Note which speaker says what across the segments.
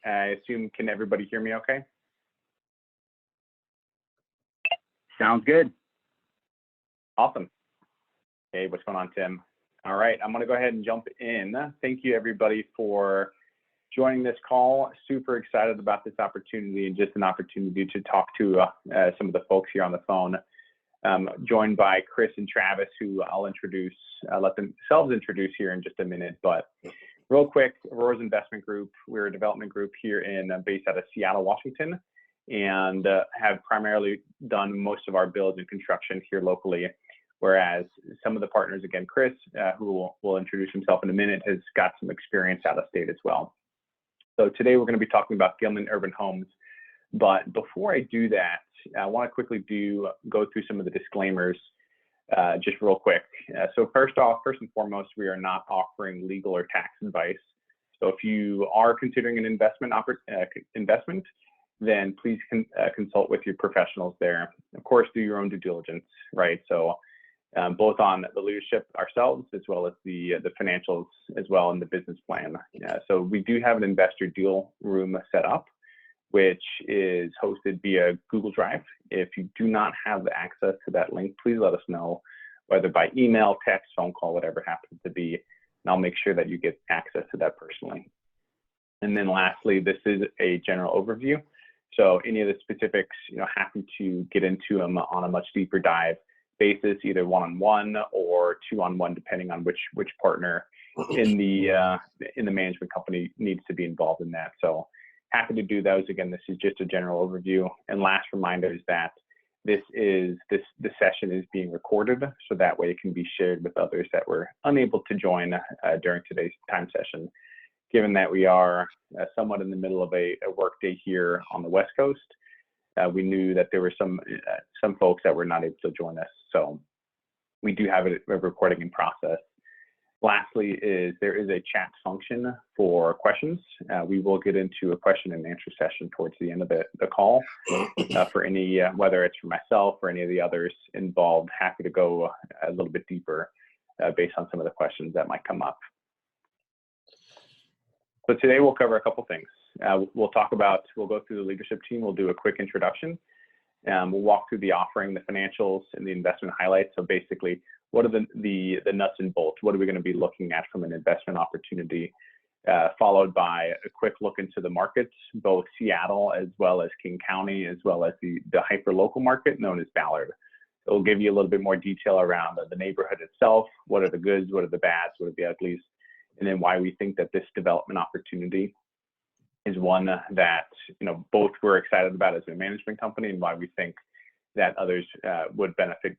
Speaker 1: I assume, can everybody hear me okay?
Speaker 2: Sounds good.
Speaker 1: Awesome. Hey, what's going on, Tim? All right, I'm gonna go ahead and jump in. Thank you everybody for joining this call. Super excited about this opportunity and just an opportunity to talk to some of the folks here on the phone. Joined by Chris and Travis, who I'll introduce, let themselves introduce here in just a minute. But real quick, Aurora's Investment Group, we're a development group here based out of Seattle, Washington, and have primarily done most of our builds and construction here locally. Whereas some of the partners, again, Chris, who will introduce himself in a minute, has got some experience out of state as well. So today we're going to be talking about Gilman Urban Homes. But before I do that, I want to quickly go through some of the disclaimers just real quick. So first and foremost, we are not offering legal or tax advice. So if you are considering an investment, then please consult with your professionals there. Of course, do your own due diligence, right? So both on the leadership ourselves, as well as the financials, as well, and the business plan. So we do have an investor deal room set up, which is hosted via Google Drive. If you do not have the access to that link, please let us know, whether by email, text, phone call, whatever it happens to be, and I'll make sure that you get access to that personally. And then lastly, this is a general overview. So any of the specifics, happy to get into them on a much deeper dive basis, either one-on-one or two-on-one, depending on which partner in the management company needs to be involved in that. So happy to do those. Again, this is just a general overview. And last reminder is that this session is being recorded, so that way it can be shared with others that were unable to join during today's time session. Given that we are somewhat in the middle of a workday here on the West Coast, we knew that there were some folks that were not able to join us. So we do have a recording in process. Lastly, there is a chat function for questions. We will get into a question and answer session towards the end of the call for any, whether it's for myself or any of the others involved. Happy to go a little bit deeper based on some of the questions that might come up. So today we'll cover a couple things. We'll go through the leadership team. We'll do a quick introduction. We'll walk through the offering, the financials, and the investment highlights. So basically, what are the nuts and bolts? What are we going to be looking at from an investment opportunity? Followed by a quick look into the markets, both Seattle as well as King County, as well as the hyper-local market known as Ballard. So we'll give you a little bit more detail around the neighborhood itself. What are the goods? What are the bads? What are the uglies? And then why we think that this development opportunity is one that both we're excited about as a management company, and why we think that others would benefit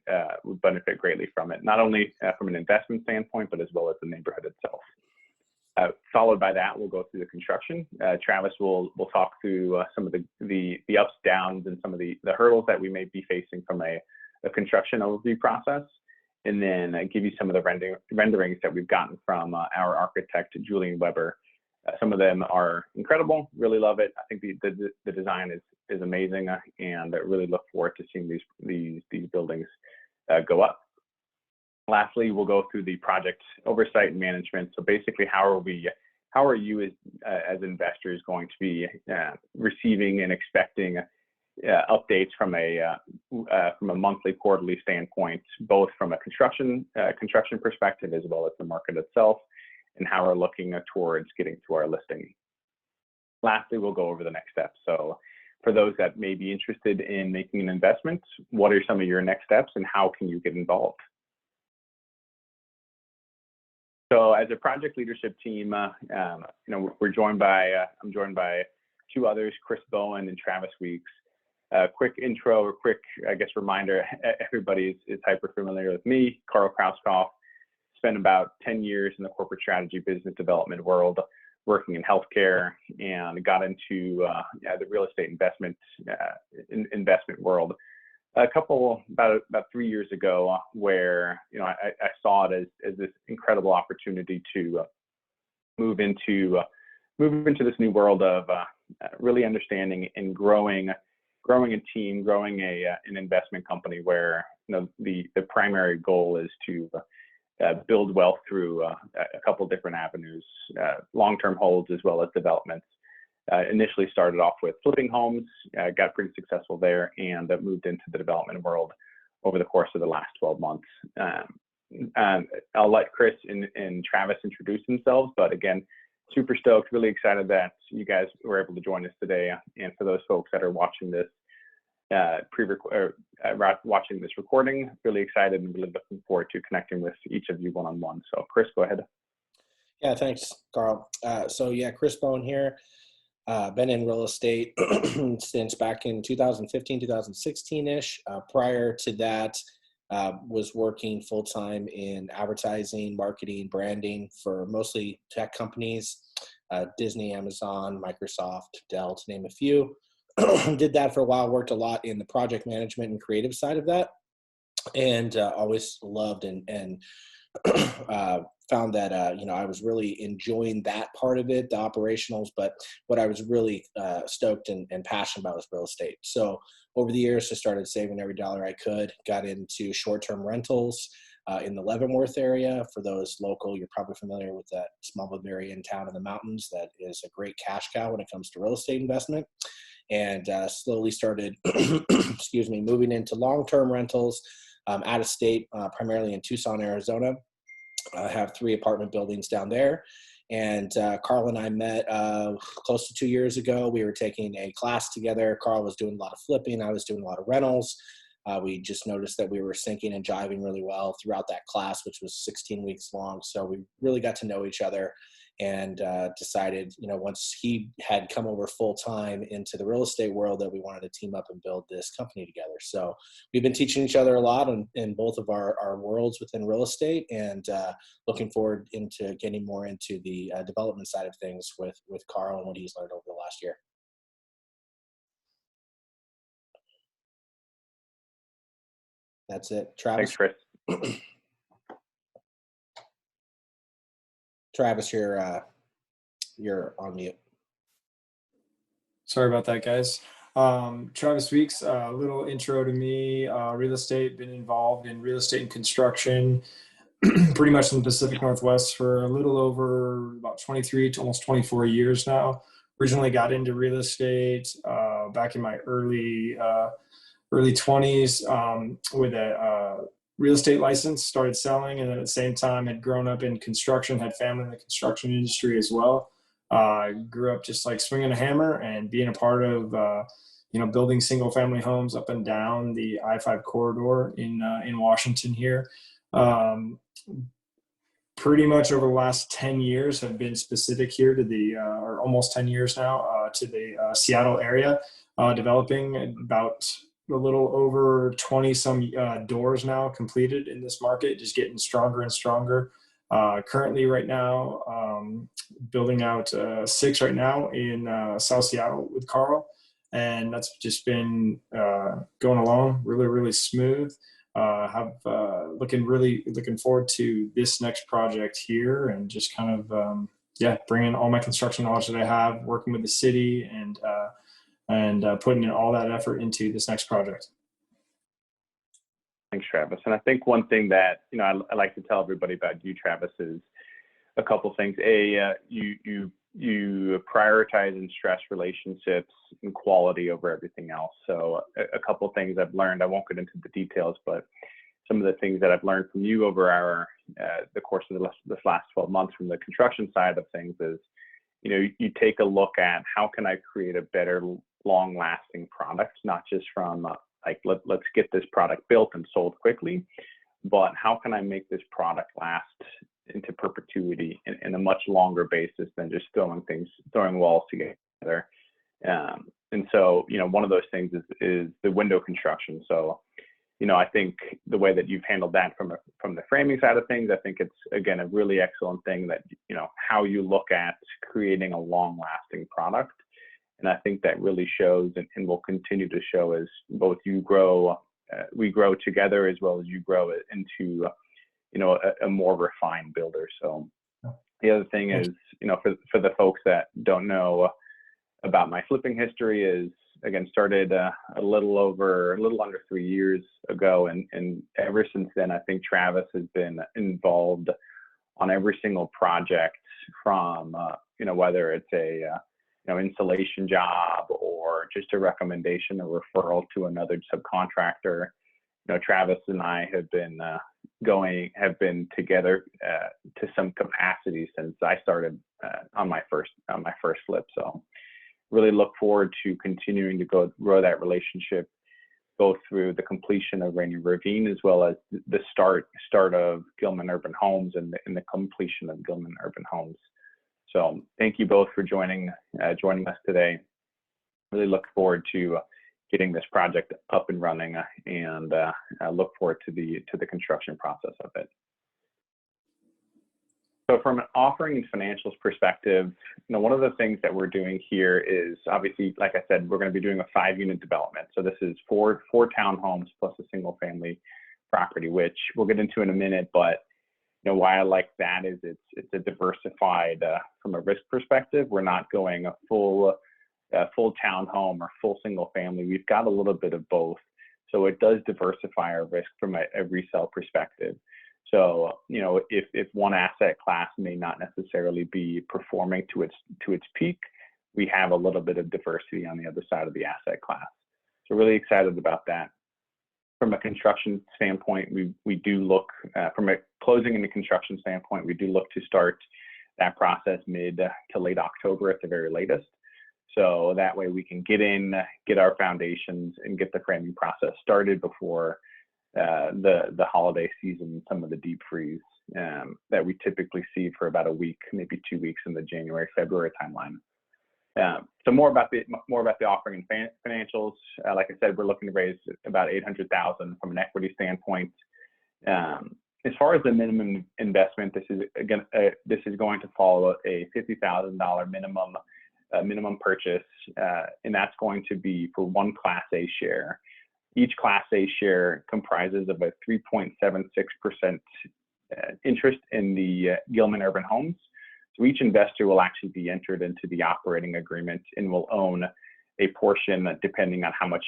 Speaker 1: greatly from it, not only from an investment standpoint, but as well as the neighborhood itself. Followed by that, we'll go through the construction. Travis will talk through some of the ups, downs, and some of the hurdles that we may be facing from a construction overview process, and then give you some of the renderings that we've gotten from our architect, Julian Weber. Some of them are incredible, really love it. I think the design is amazing, and I really look forward to seeing these buildings go up. Lastly, we'll go through the project oversight and management. So basically, how are you as investors going to be receiving and expecting updates from a monthly, quarterly standpoint, both from a construction perspective as well as the market itself, and how we're looking towards getting to our listing. Lastly, we'll go over the next steps. So for those that may be interested in making an investment, what are some of your next steps and how can you get involved? So as a project leadership team, we're joined by, I'm joined by two others, Chris Bowen and Travis Weeks. Quick intro or quick, reminder, everybody is hyper familiar with me, Carl Krauskopf. Spent about 10 years in the corporate strategy business development world, working in healthcare, and got into the real estate investment world about 3 years ago, where I saw it as this incredible opportunity to move into this new world of really understanding and growing a team, growing an investment company where the primary goal is to build wealth through a couple different avenues, long-term holds as well as developments. Initially started off with flipping homes, got pretty successful there, and moved into the development world over the course of the last 12 months. I'll let Chris and Travis introduce themselves, but again, super stoked, really excited that you guys were able to join us today. And for those folks that are watching this watching this recording, really excited and really looking forward to connecting with each of you one-on-one. So Chris, go ahead.
Speaker 3: Yeah, thanks, Carl. Chris Bone here. Been in real estate since back in 2015, 2016-ish. Prior to that, was working full-time in advertising, marketing, branding for mostly tech companies, Disney, Amazon, Microsoft, Dell, to name a few. Did that for a while, worked a lot in the project management and creative side of that, and always loved and found that I was really enjoying that part of it, the operationals, but what I was really stoked and passionate about was real estate. So over the years, I started saving every dollar I could, got into short-term rentals in the Leavenworth area. For those local, you're probably familiar with that small Bavarian town in the mountains that is a great cash cow when it comes to real estate investment. And slowly started, moving into long-term rentals out of state, primarily in Tucson, Arizona. I have 3 apartment buildings down there. And Carl and I met close to 2 years ago. We were taking a class together. Carl was doing a lot of flipping. I was doing a lot of rentals. We just noticed that we were syncing and jiving really well throughout that class, which was 16 weeks long. So we really got to know each other, and decided, once he had come over full time into the real estate world, that we wanted to team up and build this company together. So we've been teaching each other a lot in both of our worlds within real estate, and looking forward into getting more into the development side of things with Carl and what he's learned over the last year. That's it. Travis.
Speaker 1: Thanks, Chris.
Speaker 3: Travis, you're on mute.
Speaker 4: Sorry about that, guys. Travis Weeks, a little intro to me. Real estate, been involved in real estate and construction pretty much in the Pacific Northwest for a little over about 23 to almost 24 years now. Originally got into real estate back in my early 20s with a real estate license, started selling, and then at the same time had grown up in construction, had family in the construction industry as well. Grew up just like swinging a hammer and being a part of, building single family homes up and down the I-5 corridor in Washington here. Pretty much over the last 10 years have been specific here to or almost 10 years now, to the Seattle area, developing about a little over 20 some doors now completed in this market, just getting stronger and stronger. Currently right now, building out 6 right now in South Seattle with Carl. And that's just been going along really, really smooth. Looking forward to this next project here, and just kind of, bringing all my construction knowledge that I have, working with the city, and putting in all that effort into this next project.
Speaker 1: Thanks, Travis. And I think one thing that, I like to tell everybody about you, Travis, is a couple things. You prioritize and stress relationships and quality over everything else. So a couple things I've learned, I won't get into the details, but some of the things that I've learned from you over the course of this last 12 months from the construction side of things is, you take a look at how can I create a better long-lasting product, not just from let's get this product built and sold quickly, but how can I make this product last into perpetuity in a much longer basis than just throwing walls together. And so, one of those things is the window construction. So, I think the way that you've handled that from the framing side of things, I think it's, again, a really excellent thing that, how you look at creating a long lasting product. And I think that really shows and will continue to show as both we grow together, as well as you grow it into, a more refined builder. So the other thing is, for the folks that don't know about my flipping history, is, again, started a little under 3 years ago. And ever since then, I think Travis has been involved on every single project from, whether it's installation job or just a recommendation, a referral to another subcontractor. Travis and I have been together to some capacity since I started on my first flip. So really look forward to continuing to grow that relationship, both through the completion of Rainy Ravine as well as the start of Gilman Urban Homes and the completion of Gilman Urban Homes. So thank you both for joining us today. Really look forward to getting this project up and running, and look forward to the construction process of it. So from an offering and financials perspective, one of the things that we're doing here is, obviously, like I said, we're going to be doing a 5-unit development. So this is four townhomes plus a single family property, which we'll get into in a minute. But why I like that is it's a diversified, from a risk perspective. We're not going a full townhome or full single family. We've got a little bit of both. So it does diversify our risk from a resale perspective. So, if one asset class may not necessarily be performing to its peak, we have a little bit of diversity on the other side of the asset class. So really excited about that. From a construction standpoint, we do look, from a closing and the construction standpoint, we do look to start that process mid to late October at the very latest. So that way we can get our foundations and get the framing process started before the holiday season, some of the deep freeze that we typically see for about a week, maybe 2 weeks in the January-February timeline. So more about the offering and financials. Like I said, we're looking to raise about $800,000 from an equity standpoint. As far as the minimum investment, this is going to follow a $50,000 minimum purchase, and that's going to be for one Class A share. Each Class A share comprises of a 3.76% interest in the Gilman Urban Homes. So each investor will actually be entered into the operating agreement and will own a portion, depending on how much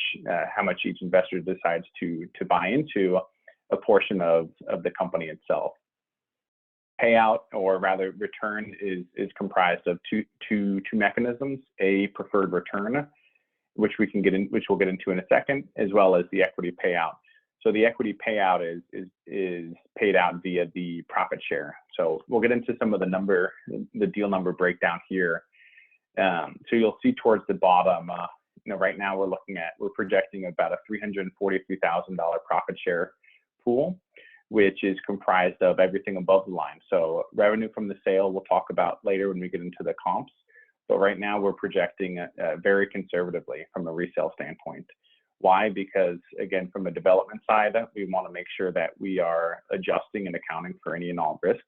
Speaker 1: each investor decides to buy into, a portion of the company itself. Payout, or rather return, is comprised of two mechanisms: a preferred return, which we'll get into in a second, as well as the equity payout. So the equity payout is paid out via the profit share. So we'll get into some of the deal number breakdown here. So you'll see towards the bottom, right now we're projecting about a $343,000 profit share pool, which is comprised of everything above the line. So revenue from the sale, we'll talk about later when we get into the comps. But right now we're projecting very conservatively from a resale standpoint. Why? Because, again, from a development side, we want to make sure that we are adjusting and accounting for any and all risks,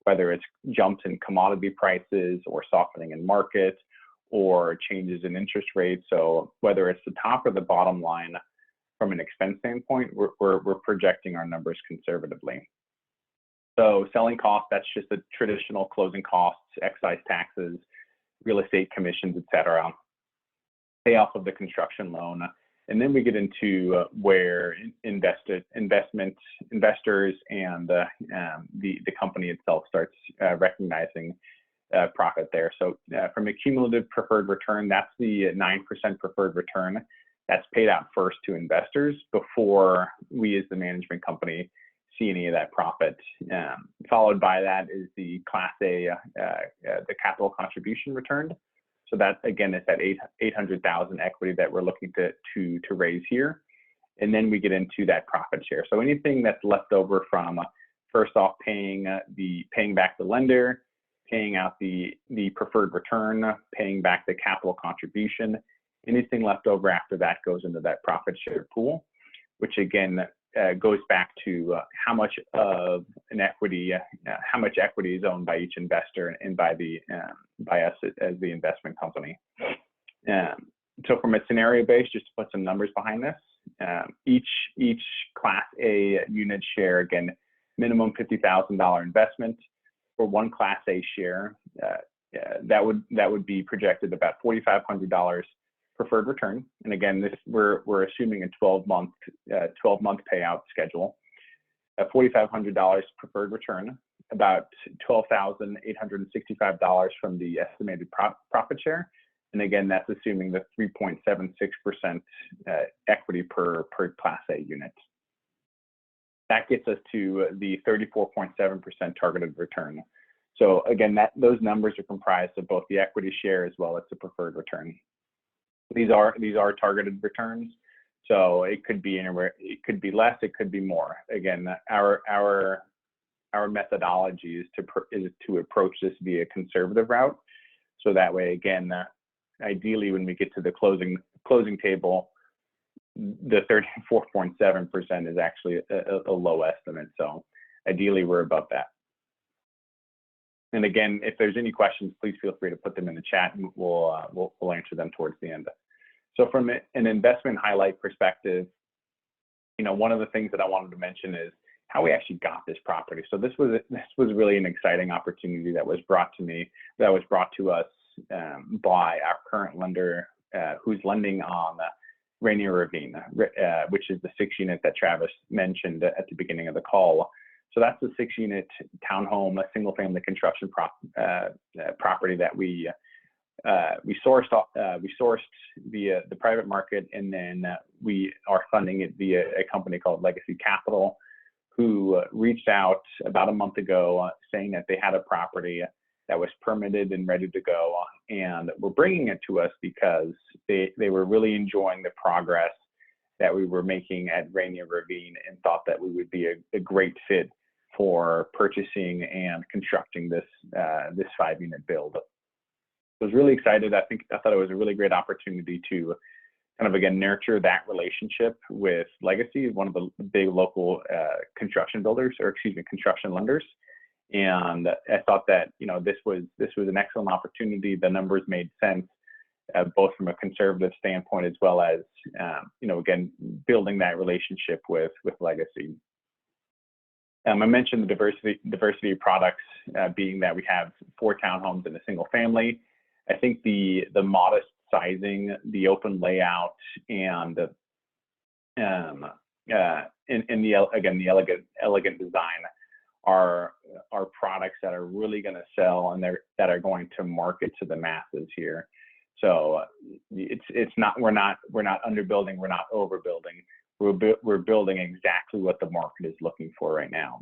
Speaker 1: whether it's jumps in commodity prices or softening in market or changes in interest rates. So whether it's the top or the bottom line, from an expense standpoint, we're projecting our numbers conservatively. So selling costs, that's just the traditional closing costs, excise taxes, real estate commissions, etc. Payoff of the construction loan. And then we get into where investors and the company itself starts recognizing profit there. So from a cumulative preferred return, that's the 9% preferred return. That's paid out first to investors before we as the management company see any of that profit. Followed by that is the Class A, the capital contribution returned. So that, again, is that $800,000 equity that we're looking to raise here. And then we get into that profit share. So anything that's left over from, first off, paying back the lender, paying out the preferred return, paying back the capital contribution, anything left over after that goes into that profit share pool, which again goes back to how much of an equity, how much equity is owned by each investor and by us as the investment company. So from a scenario base, just to put some numbers behind this, each Class A unit share, again, minimum $50,000 investment for one Class A share. That would be projected about $4,500 preferred return. And again, we're assuming a 12-month payout schedule. $4,500 preferred return, about $12,865 from the estimated profit share, And again, that's assuming the 3.76% equity per Class A unit. That gets us to the 34.7% targeted return. So again, those numbers are comprised of both the equity share as well as the preferred return. These are targeted returns. So it could be anywhere, it could be less, it could be more. Again, our methodology is to approach this via a conservative route. So that way, again, ideally, when we get to the closing table, the 34.7% is actually a low estimate. So ideally, we're above that. And again, if there's any questions, please feel free to put them in the chat, and we'll answer them towards the end. So from an investment highlight perspective, one of the things that I wanted to mention is how we actually got this property. So this was really an exciting opportunity that was brought to us by our current lender, who's lending on Rainier Ravine, which is the 6-unit that Travis mentioned at the beginning of the call. So that's the 6-unit townhome, a single-family construction property that we sourced via the private market, and then we are funding it via a company called Legacy Capital, who reached out about a month ago saying that they had a property that was permitted and ready to go, and were bringing it to us because they were really enjoying the progress that we were making at Rainier Ravine, and thought that we would be a great fit for purchasing and constructing this 5-unit build. I was really excited. I thought it was a really great opportunity to kind of, again, nurture that relationship with Legacy, one of the big local construction lenders. And I thought that this was an excellent opportunity. The numbers made sense, both from a conservative standpoint as well as again, building that relationship with Legacy. I mentioned the diversity of products, being that we have 4 townhomes in a single family. I think the modest sizing, the open layout, and the elegant design are products that are really going to sell, and that are going to market to the masses here. So we're not underbuilding, we're not overbuilding. We're building exactly what the market is looking for right now.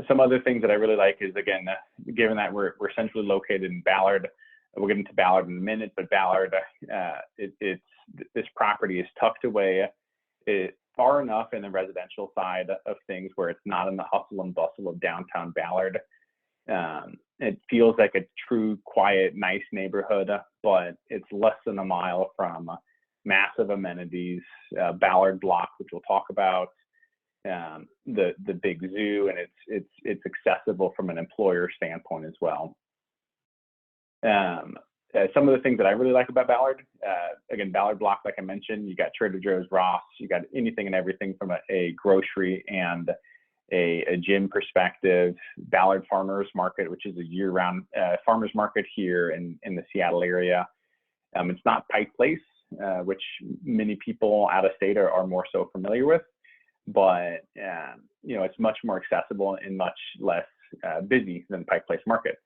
Speaker 1: Some other things that I really like is, again, given that we're centrally located in Ballard, we'll get into Ballard in a minute, but Ballard, this property is tucked away far enough in the residential side of things where it's not in the hustle and bustle of downtown Ballard. It feels like a true, quiet, nice neighborhood, but it's less than a mile from massive amenities, Ballard Block, which we'll talk about, the big zoo, and it's accessible from an employer standpoint as well. Some of the things that I really like about Ballard, again, Ballard Block, like I mentioned, you got Trader Joe's, Ross, you got anything and everything from a grocery and a gym perspective. Ballard Farmers Market, which is a year-round farmers market here in the Seattle area. It's not Pike Place, which many people out of state are more so familiar with, but it's much more accessible and much less busy than Pike Place Market.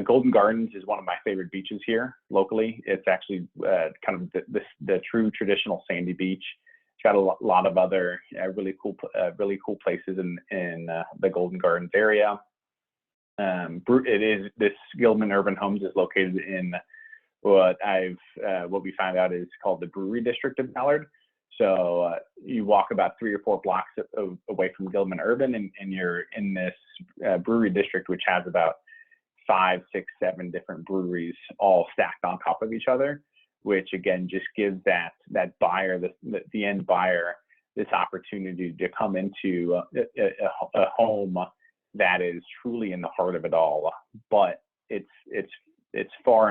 Speaker 1: Golden Gardens is one of my favorite beaches here locally. It's actually kind of the true traditional sandy beach. It's got a lot of other really cool places in the Golden Gardens area. This Gilman Urban Homes is located in what we found out is called the Brewery District of Ballard. So you walk about 3 or 4 blocks away from Gilman Urban, and you're in this brewery district, which has about 5, 6, 7 different breweries all stacked on top of each other, which again just gives that buyer, the end buyer, this opportunity to come into a home that is truly in the heart of it all, but it's far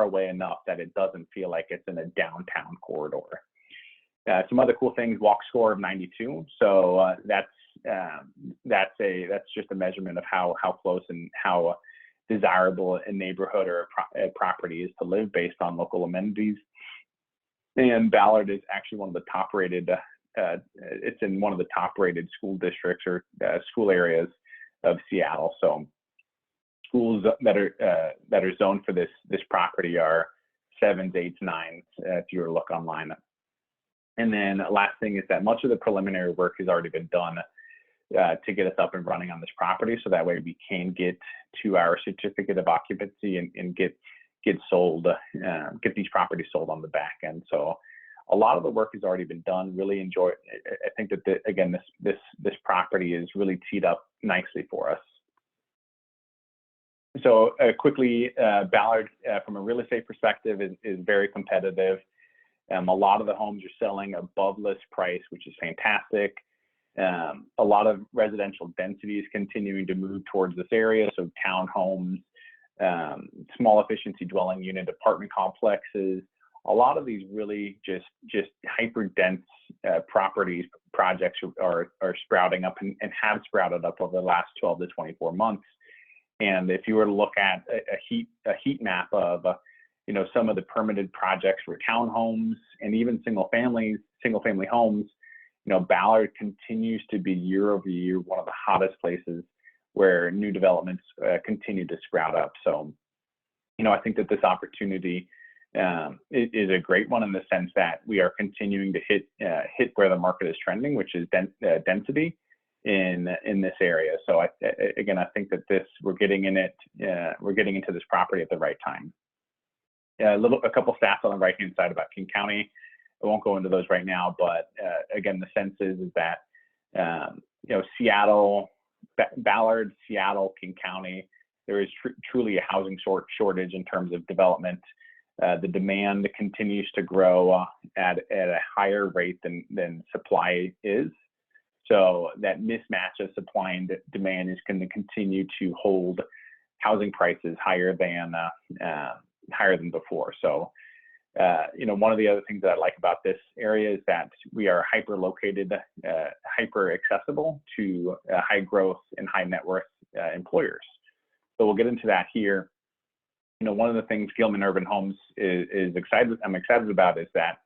Speaker 1: away enough that it doesn't feel like it's in a downtown corridor. Some other cool things: walk score of 92. So that's just a measurement of how close and how desirable a neighborhood or a property is to live based on local amenities. And Ballard is actually one of the top rated. It's in one of the top rated school districts or school areas of Seattle. So schools that are zoned for this property are 7s, 8s, 9s, if you were to look online. And then last thing is that much of the preliminary work has already been done to get us up and running on this property, so that way we can get to our certificate of occupancy and get sold, get these properties sold on the back end. So a lot of the work has already been done. Really enjoy it. I think that again, this property is really teed up nicely for us. So quickly, Ballard, from a real estate perspective, is very competitive. A lot of the homes are selling above list price, which is fantastic. A lot of residential density is continuing to move towards this area. So townhomes, small efficiency dwelling unit apartment complexes. A lot of these really just hyper dense projects are sprouting up and have sprouted up over the last 12 to 24 months. And if you were to look at a heat map of some of the permitted projects for townhomes and even single family homes, Ballard continues to be year over year one of the hottest places where new developments continue to sprout up. So, I think that this opportunity is a great one in the sense that we are continuing to hit where the market is trending, which is density in this area. So I think that we're getting into this property at the right time. A couple stats on the right hand side about King County. I won't go into those right now, but again, the sense is that Seattle, Ballard, Seattle, King County, there is truly a housing shortage in terms of development. The demand continues to grow at a higher rate than supply is. So that mismatch of supply and demand is going to continue to hold housing prices higher than before. So, one of the other things that I like about this area is that we are hyper located, hyper accessible to high growth and high net worth employers. So we'll get into that here. One of the things Gilman Urban Homes I'm excited about is that,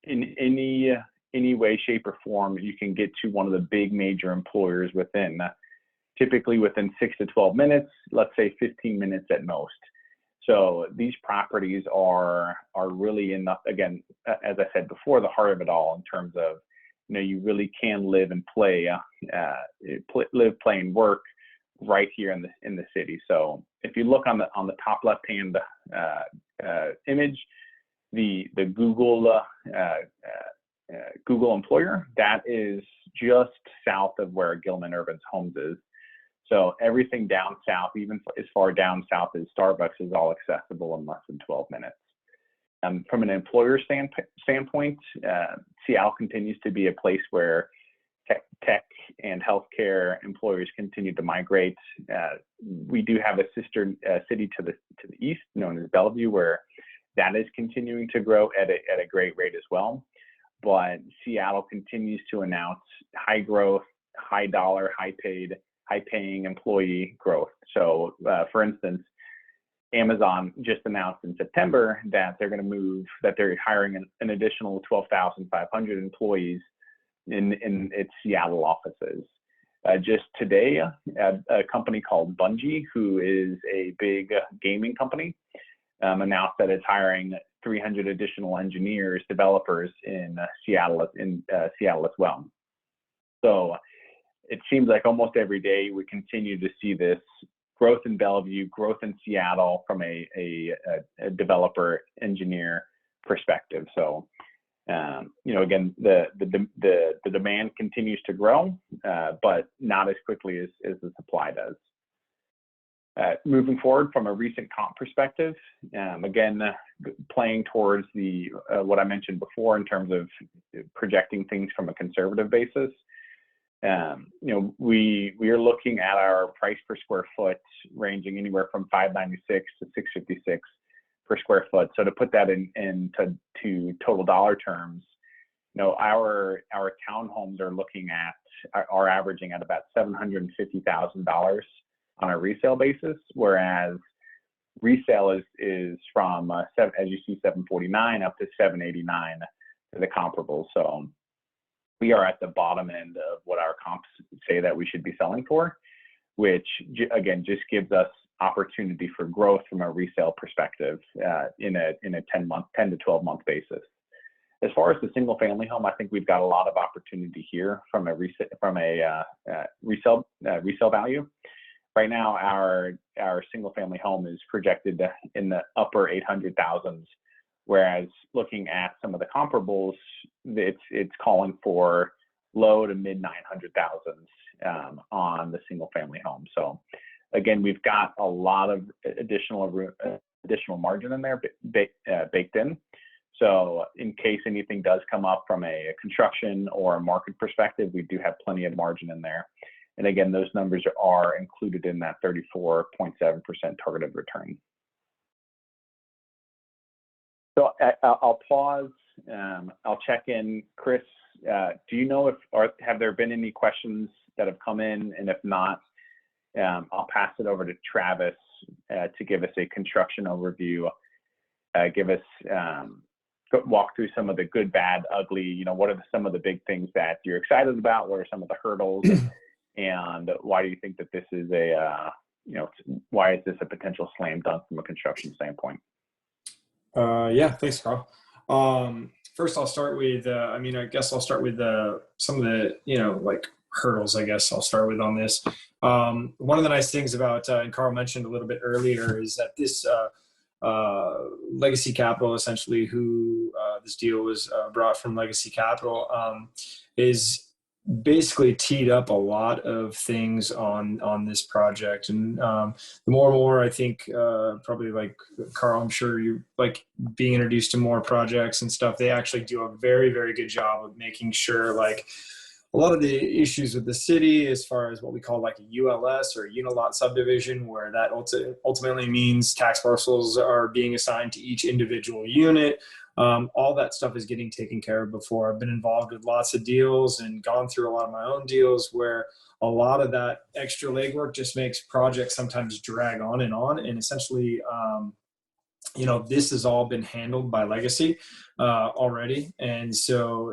Speaker 1: in any way, shape, or form, you can get to one of the big major employers typically within 6 to 12 minutes, let's say 15 minutes at most. So these properties are really again, as I said before, the heart of it all in terms of, you really can live and play, live, play, and work right here in the city. So if you look on the top left hand image, the Google employer, that is just south of where Gilman Urban Homes is. So everything down south, even as far down south as Starbucks, is all accessible in less than 12 minutes. From an employer standpoint, Seattle continues to be a place where tech and healthcare employers continue to migrate. We do have a sister city to the east, known as Bellevue, where that is continuing to grow at a great rate as well. But Seattle continues to announce high growth, high dollar, high paying employee growth. So for instance, Amazon just announced in September that they're hiring an additional 12,500 employees in its Seattle offices. Just today, a company called Bungie, who is a big gaming company, announced that it's hiring 300 additional engineers, developers in Seattle as well. So it seems like almost every day we continue to see this growth in Bellevue, growth in Seattle from a developer engineer perspective. So, again, the demand continues to grow, but not as quickly as the supply does. Moving forward from a recent comp perspective, again, playing towards what I mentioned before in terms of projecting things from a conservative basis. We are looking at our price per square foot ranging anywhere from $596 to $656 per square foot. So to put that into total dollar terms, our townhomes are averaging at about $750,000 on a resale basis, whereas resale is from as you see, $749 up to $789 for the comparable. So we are at the bottom end of what our comps say that we should be selling for. which again just gives us opportunity for growth from a resale perspective in a 10 to 12 month basis. As far as the single family home, I think we've got a lot of opportunity here from a resale value. Right now, our single family home is projected in the upper 800,000s, whereas looking at some of the comparables, it's calling for low to mid 900,000s on the single family home. So again, we've got a lot of additional margin in there baked in. So in case anything does come up from a construction or a market perspective, we do have plenty of margin in there. And again, those numbers are included in that 34.7% targeted return. So I'll pause. I'll check in. Chris, do you know have there been any questions that have come in? And if not, I'll pass it over to Travis to give us a construction overview, walk through some of the good, bad, ugly, what are some of the big things that you're excited about? What are some of the hurdles? And why do you think that this is why is this a potential slam dunk from a construction standpoint?
Speaker 4: Yeah, thanks, Carl. First, I'll start with, I guess I'll start with some of the, like hurdles, I guess I'll start with on this. One of the nice things about, and Carl mentioned a little bit earlier, is that this Legacy Capital, essentially, who this deal was brought from Legacy Capital, is basically teed up a lot of things on this project. And the more and more, I think, probably like Carl, I'm sure you like being introduced to more projects and stuff, they actually do a very, very good job of making sure, like, a lot of the issues with the city as far as what we call like a ULS or unilot subdivision, where that ultimately means tax parcels are being assigned to each individual unit. All that stuff is getting taken care of before. I've been involved with lots of deals and gone through a lot of my own deals where a lot of that extra legwork just makes projects sometimes drag on. And essentially, this has all been handled by Legacy already. And so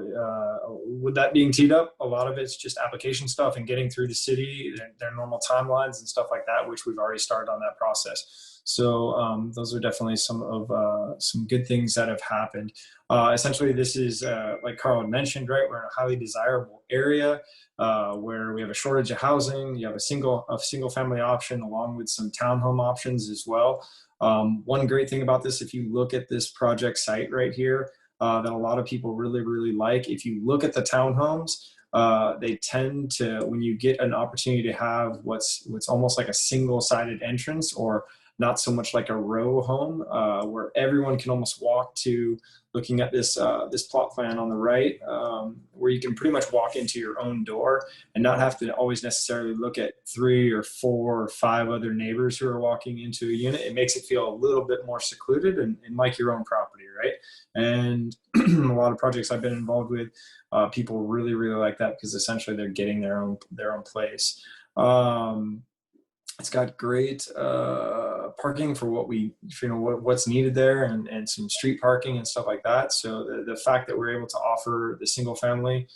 Speaker 4: with that being teed up, a lot of it's just application stuff and getting through the city, their normal timelines and stuff like that, which we've already started on that process. So those are definitely some good things that have happened. Essentially, this is, like Carl had mentioned, right? We're in a highly desirable area where we have a shortage of housing. You have a single family option along with some townhome options as well. One great thing about this, if you look at this project site right here, that a lot of people really, really like, if you look at the townhomes, they tend to, when you get an opportunity to have what's almost like a single-sided entrance, or not so much like a row home, where everyone can almost walk to, looking at this plot plan on the right, where you can pretty much walk into your own door and not have to always necessarily look at 3 or 4 or 5 other neighbors who are walking into a unit. It makes it feel a little bit more secluded and like your own property, right? And a lot of projects I've been involved with, people really, really like that, because essentially they're getting their own place. It's got great parking for what's needed there, and some street parking and stuff like that. So the fact that we're able to offer the single family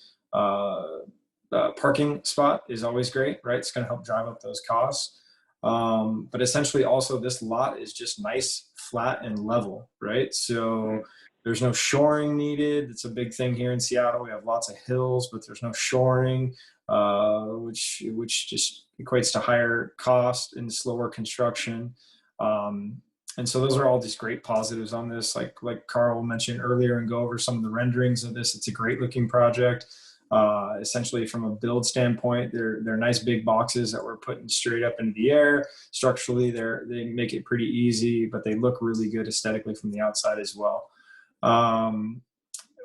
Speaker 4: parking spot is always great, right? It's going to help drive up those costs. But essentially also this lot is just nice, flat and level, right? So there's no shoring needed. It's a big thing here in Seattle. We have lots of hills, but there's no shoring, which just equates to higher cost and slower construction. And so those are all just great positives on this. Like Carl mentioned earlier, and go over some of the renderings of this. It's a great looking project. Essentially, from a build standpoint, they're nice big boxes that we're putting straight up into the air. Structurally, they make it pretty easy, but they look really good aesthetically from the outside as well.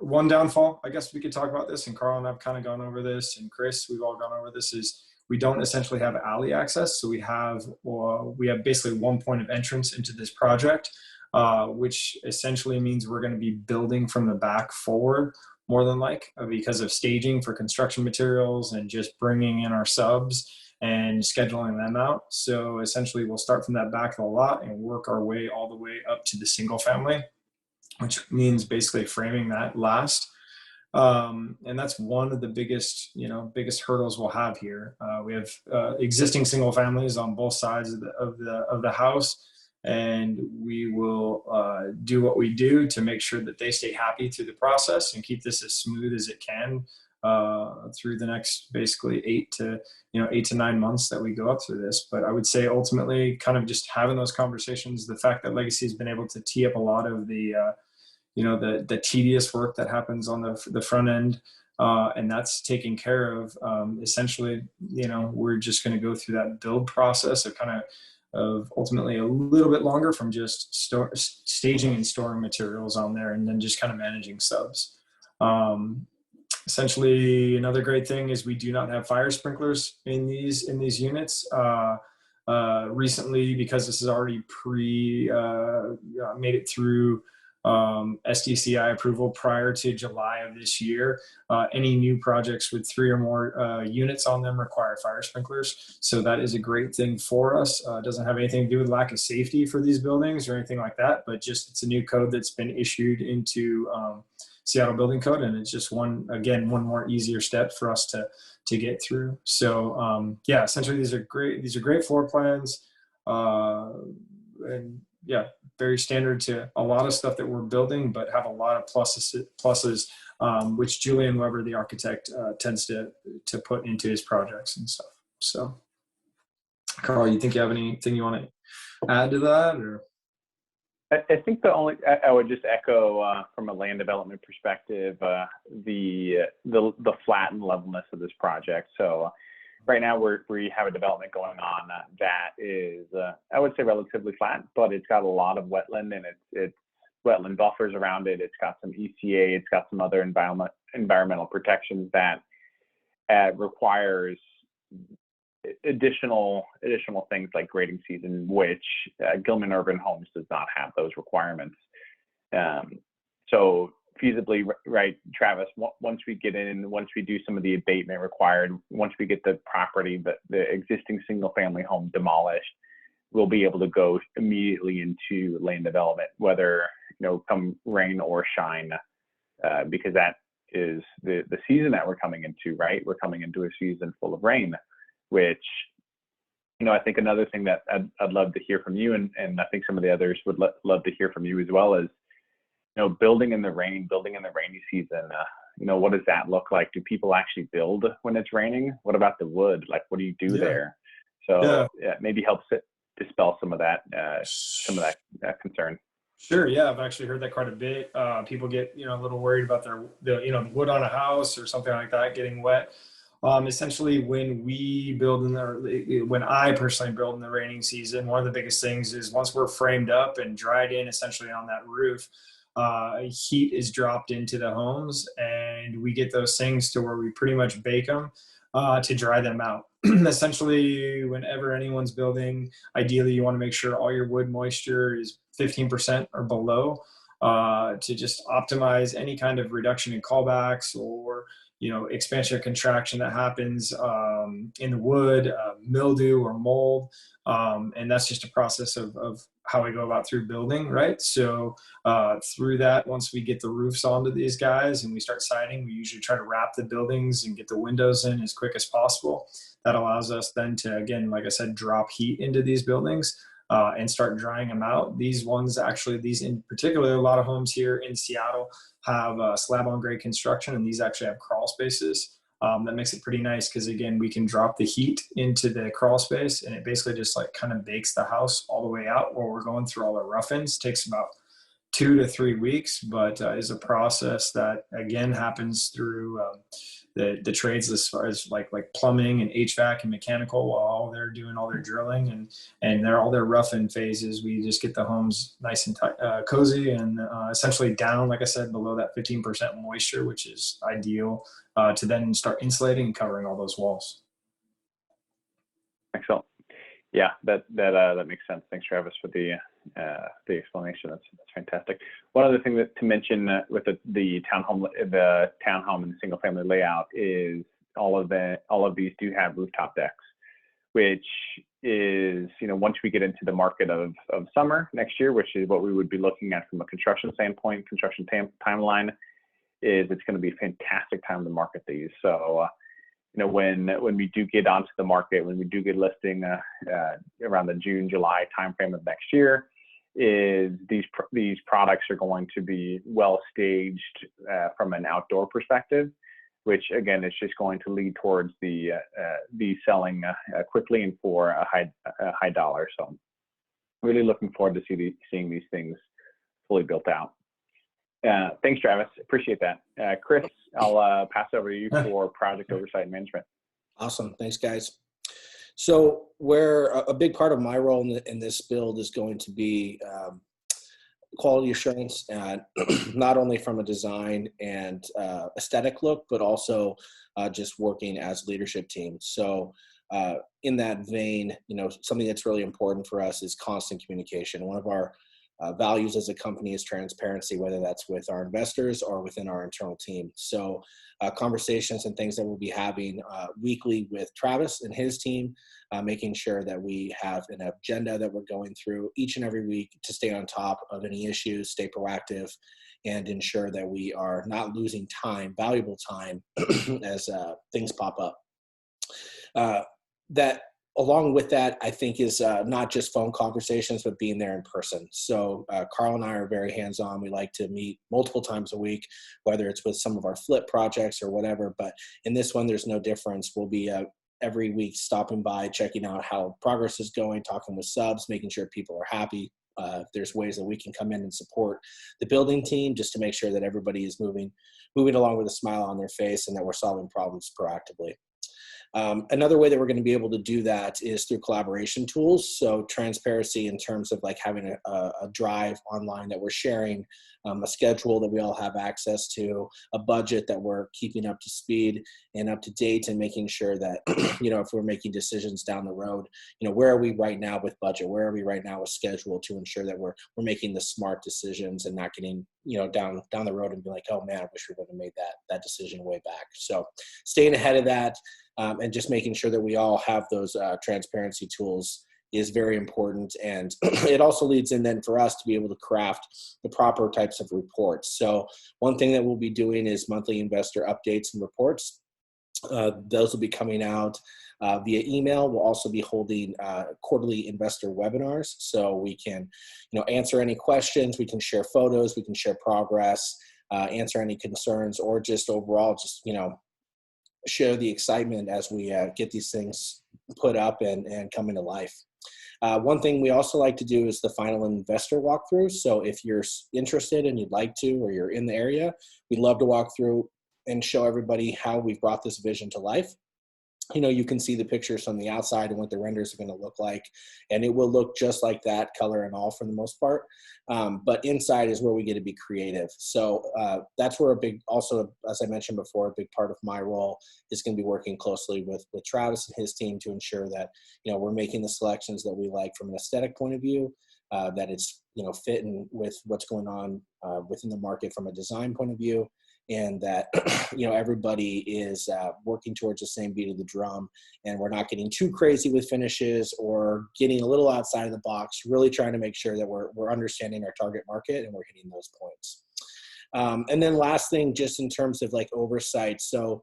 Speaker 4: One downfall, I guess we could talk about this, and Carl and I've kind of gone over this, and Chris, we've all gone over this, is we don't essentially have alley access. So we have basically one point of entrance into this project, which essentially means we're going to be building from the back forward, more than because of staging for construction materials and just bringing in our subs and scheduling them out. So essentially we'll start from that back of the lot and work our way all the way up to the single family, which means basically framing that last. And that's one of the biggest, biggest hurdles we'll have here. We have existing single families on both sides of the house, and we will do what we do to make sure that they stay happy through the process and keep this as smooth as it can through the next basically 8 to 9 months that we go up through this. But I would say ultimately, kind of just having those conversations, the fact that Legacy has been able to tee up a lot of the tedious work that happens on the front end, and that's taken care of. Essentially, we're just going to go through that build process of ultimately a little bit longer from just staging and storing materials on there, and then just kind of managing subs. Essentially, another great thing is we do not have fire sprinklers in these units. Recently, because this is already made it through SDCI approval prior to July of this year, any new projects with 3 or more units on them require fire sprinklers. So that is a great thing for us. It doesn't have anything to do with lack of safety for these buildings or anything like that, but just it's a new code that's been issued into Seattle Building Code, and it's just one more easier step for us to get through. So essentially these are great floor plans, and very standard to a lot of stuff that we're building, but have a lot of pluses, which Julian Weber, the architect, tends to put into his projects and stuff. So, Carl, you think you have anything you want to add to that, or?
Speaker 1: I think I would just echo from a land development perspective, the flat and levelness of this project. So right now we have a development going on that is, I would say, relatively flat, but it's got a lot of wetland, and it's wetland buffers around it. It's got some ECA, it's got some other environmental protections that requires additional things like grading season, which Gilman Urban Homes does not have those requirements. So feasibly, right, Travis, once we get in, once we do some of the abatement required, once we get the property, the existing single family home demolished, we'll be able to go immediately into land development, whether, come rain or shine, because that is the season that we're coming into, right? We're coming into a season full of rain, which, I think another thing that I'd love to hear from you, and I think some of the others would love to hear from you as well, is, building in the rainy season. What does that look like? Do people actually build when it's raining? What about the wood? Like, what do you do there? So maybe helps it dispel some of that concern.
Speaker 4: Sure. Yeah, I've actually heard that quite a bit. People get a little worried about the wood on a house or something like that getting wet. Essentially, when I personally build in the raining season, one of the biggest things is once we're framed up and dried in essentially on that roof, heat is dropped into the homes, and we get those things to where we pretty much bake them to dry them out. Essentially, whenever anyone's building, ideally you want to make sure all your wood moisture is 15% or below, to just optimize any kind of reduction in callbacks or expansion or contraction that happens in the wood, mildew or mold. And that's just a process of how we go about through building, right? So through that, once we get the roofs onto these guys and we start siding, we usually try to wrap the buildings and get the windows in as quick as possible. That allows us then to, again, like I said, drop heat into these buildings and start drying them out. These in particular, a lot of homes here in Seattle have slab on grade construction, and these actually have crawl spaces. That makes it pretty nice because, again, we can drop the heat into the crawl space, and it basically just kind of bakes the house all the way out while we're going through all the rough-ins. It takes about 2 to 3 weeks, but is a process that, again, happens through the trades as far as like plumbing and HVAC and mechanical while they're doing all their drilling and they're all their rough-in phases. We just get the homes nice and cozy and essentially down, like I said, below that 15% moisture, which is ideal to then start insulating and covering all those walls.
Speaker 1: Excellent. Yeah, that makes sense. Thanks, Travis, for the explanation. That's fantastic. One other thing to mention with the townhome and the single family layout is all of these do have rooftop decks, which is, once we get into the market of summer next year, which is what we would be looking at from a construction standpoint, construction timeline, is it's going to be a fantastic time to market these. So, when we do get onto the market, when we do get listing around the June, July timeframe of next year, is these products are going to be well staged from an outdoor perspective, which again is just going to lead towards the selling quickly and for a high dollar. So, really looking forward to seeing these things fully built out. Thanks, Travis. Appreciate that. Chris, I'll pass over to you for project oversight and management.
Speaker 3: Awesome. Thanks, guys. So where a big part of my role in this build is going to be quality assurance, and not only from a design and aesthetic look, but also just working as a leadership team. So in that vein, something that's really important for us is constant communication. One of our values as a company is transparency, whether that's with our investors or within our internal team. So conversations and things that we'll be having weekly with Travis and his team, making sure that we have an agenda that we're going through each and every week to stay on top of any issues, stay proactive, and ensure that we are not losing time, valuable time, as things pop up. That along with that, I think is not just phone conversations, but being there in person. So Carl and I are very hands-on. We like to meet multiple times a week, whether it's with some of our flip projects or whatever. But in this one, there's no difference. We'll be every week stopping by, checking out how progress is going, talking with subs, making sure people are happy. If there's ways that we can come in and support the building team, just to make sure that everybody is moving along with a smile on their face and that we're solving problems proactively. Another way that we're going to be able to do that is through collaboration tools. So transparency in terms of like having a drive online that we're sharing, a schedule that we all have access to, a budget that we're keeping up to speed and up to date, and making sure that, if we're making decisions down the road, where are we right now with budget? Where are we right now with schedule, to ensure that we're making the smart decisions and not getting, down the road and be like, oh man, I wish we would have made that decision way back. So staying ahead of that, and just making sure that we all have those transparency tools is very important. And it also leads in then for us to be able to craft the proper types of reports. So one thing that we'll be doing is monthly investor updates and reports. Those will be coming out via email. We'll also be holding quarterly investor webinars, so we can, answer any questions. We can share photos. We can share progress, answer any concerns, or just overall, just share the excitement as we get these things put up and come into life. One thing we also like to do is the final investor walkthrough. So if you're interested and you'd like to, or you're in the area, we'd love to walk through and show everybody how we've brought this vision to life. You can see the pictures from the outside and what the renders are going to look like, and it will look just like that, color and all for the most part. But inside is where we get to be creative. So that's where also, as I mentioned before, a big part of my role is going to be working closely with Travis and his team to ensure that, we're making the selections that we like from an aesthetic point of view, that it's, fitting with what's going on within the market from a design point of view, and that, everybody is working towards the same beat of the drum, and we're not getting too crazy with finishes or getting a little outside of the box, really trying to make sure that we're understanding our target market and we're hitting those points. And then last thing, just in terms of like oversight. So,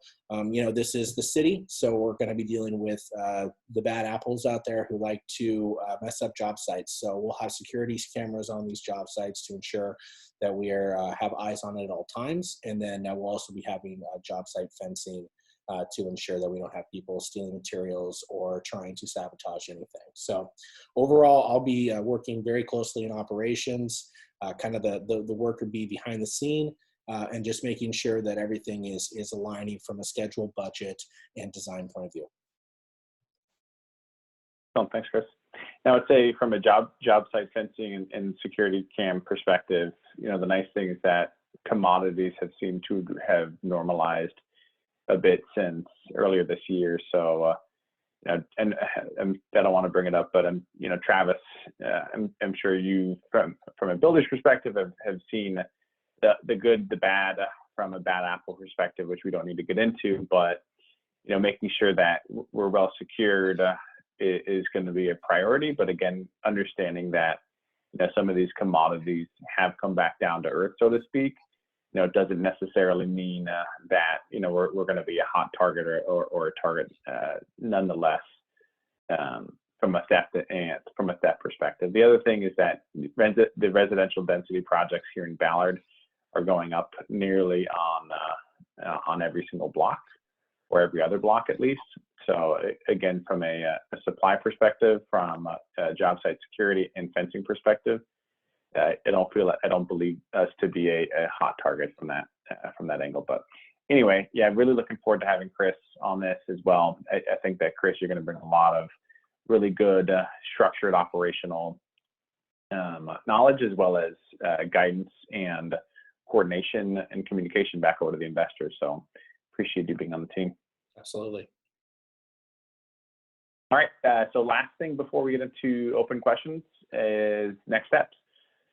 Speaker 3: this is the city. So we're going to be dealing with the bad apples out there who like to mess up job sites. So we'll have security cameras on these job sites to ensure that we have eyes on it at all times. And then we'll also be having job site fencing to ensure that we don't have people stealing materials or trying to sabotage anything. So overall, I'll be working very closely in operations. Kind of the work would be behind the scene, and just making sure that everything is aligning from a schedule, budget, and design point of view.
Speaker 1: Oh, thanks, Chris. Now, I'd say from a job site fencing and security cam perspective, the nice thing is that commodities have seemed to have normalized a bit since earlier this year. So, and I don't want to bring it up, but Travis, I'm sure you, from a builder's perspective, have seen the good, the bad from a bad apple perspective, which we don't need to get into. But making sure that we're well secured is going to be a priority. But again, understanding that some of these commodities have come back down to earth, so to speak. doesn't necessarily mean that we're going to be a hot target or a target nonetheless, from a theft perspective. The other thing is that the residential density projects here in Ballard are going up nearly on every single block, or every other block at least. So again, from a supply perspective, from a job site security and fencing perspective, I don't believe us to be a hot target from that angle. But anyway, yeah, really looking forward to having Chris on this as well. I think that, Chris, you're going to bring a lot of really good structured operational knowledge, as well as guidance and coordination and communication back over to the investors. So appreciate you being on the team.
Speaker 3: Absolutely.
Speaker 1: All right. So last thing before we get into open questions is next steps.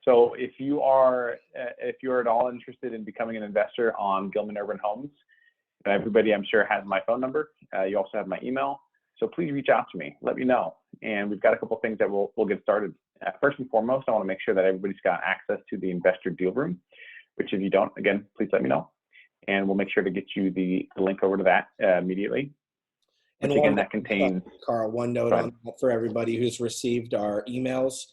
Speaker 1: So if you are at all interested in becoming an investor on Gilman Urban Homes, everybody I'm sure has my phone number. You also have my email. So please reach out to me. Let me know. And we've got a couple things that we'll get started. First and foremost, I want to make sure that everybody's got access to the investor deal room, which if you don't, again, please let me know. And we'll make sure to get you the link over to that immediately.
Speaker 3: And
Speaker 1: again, that contains,
Speaker 3: Carl, one note on that for everybody who's received our emails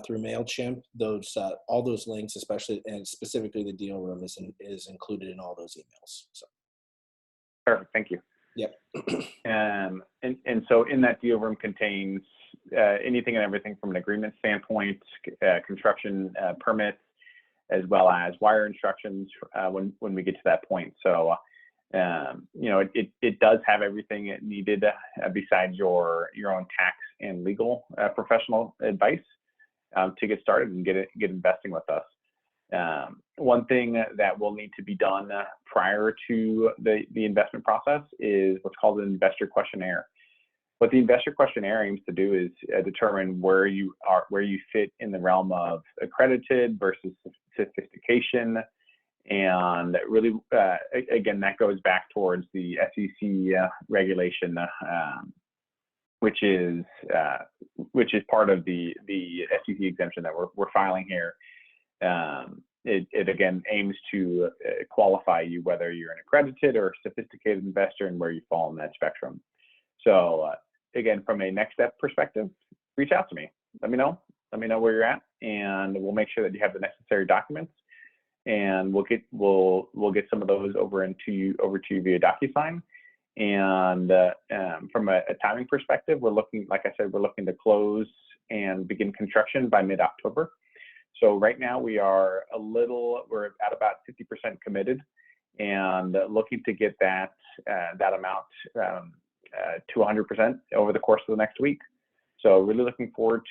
Speaker 3: through MailChimp. Those all those links, especially and specifically the deal room, is included in all those emails. So
Speaker 1: perfect. Thank you.
Speaker 3: Yep.
Speaker 1: And so in that deal room contains anything and everything from an agreement standpoint, construction permits, as well as wire instructions when we get to that point. So it does have everything it needed besides your own tax and legal professional advice to get started and get investing with us. One thing that will need to be done prior to the investment process is what's called an investor questionnaire. What the investor questionnaire aims to do is determine where you fit in the realm of accredited versus sophistication. And really, again, that goes back towards the SEC regulation, which is part of the SEC exemption that we're filing here. It again aims to qualify you whether you're an accredited or sophisticated investor and where you fall in that spectrum. So again, from a next step perspective, reach out to me. Let me know where you're at, and we'll make sure that you have the necessary documents. And we'll get some of those over to you via DocuSign. And from a timing perspective, we're looking to close and begin construction by mid-October. So right now we're at about 50% committed, and looking to get that amount to 100% over the course of the next week. So really looking forward